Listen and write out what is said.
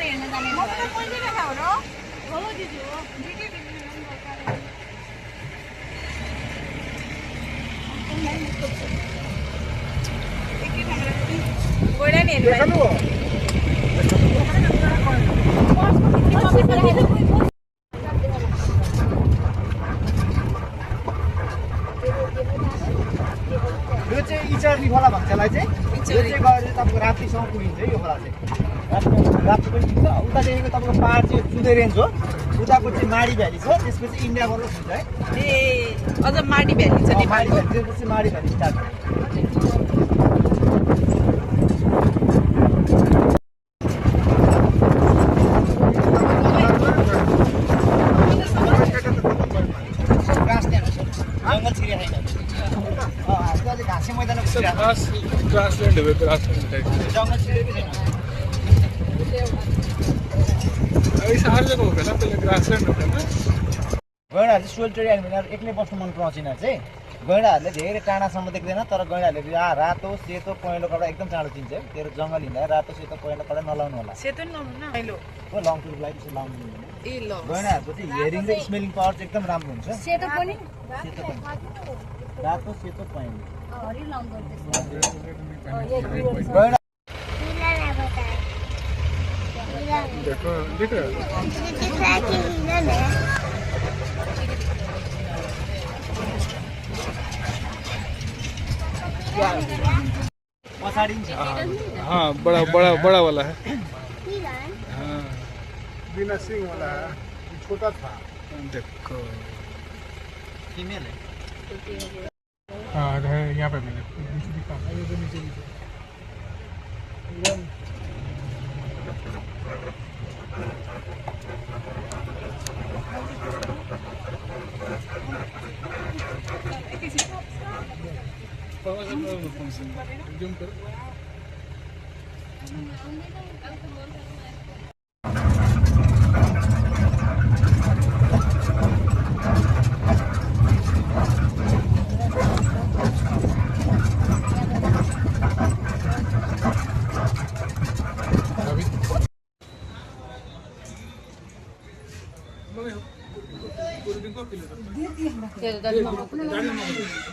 यो चाहिँ इचर्ली खोला भन्छ यसलाई चाहिँ यो चाहिँ गएर तपाईँको राप्तीसम्म पुगिन्छ यो खोला चाहिँ राप्ती पनि पुग्छ उतादेखिको तपाईँको पहाड चाहिँ सुदै रेन्ज हो उताको चाहिँ माडी भ्याली छ त्यसपछि इन्डियाबाट हुन्छ है ए अझ माडी भ्याली छ माडी भ्याली त्यसपछि माडी भ्याली स्टार्ट जङ्गल छिरे छैन घाँसे मैदान ग्रासल्यान्ड हो ग्रासल्यान्ड टाइप जङ्गल छिरेको छैन सार्जको हो होला त्यसले ग्रासल्यान्ड हो होइन गैँडाहरू चाहिँ सोल्टरी एनिमल एक्लै बस्नु मन पराउँछ यिनीहरू चाहिँ गैँडाहरूले धेरै टाढासम्म देख्दैन तर गैँडाहरूले रातो सेतो पहेँलो कपडा एकदम चाँडो चिन्छ है तेरो जङ्गल हिँड्दा रातो सेतो पहेँलो कपडा नलाउनु होला सेतो नि लाउनु न हैलो लङ टुरको लागि त्यसो लाउनु हुँदैन ए ल गैँडाहरूको चाहिँ हियरिङ र स्मेलिङ पावर चाहिँ एकदम राम्रो हुन्छ सेतो पनि सेतो पनि रातो सेतो पहेँलो हरियो लाउनु पर्छ गैँडा देखो देखो पछाडि हाँ बड़ा बड़ा बड़ा वाला है हाँ बिना सिंह वाला है छोटा था देखो फिमेल है हाँ है यहाँ पे मिले नीचे दिखा नीचे नीचे जूम करो त्यो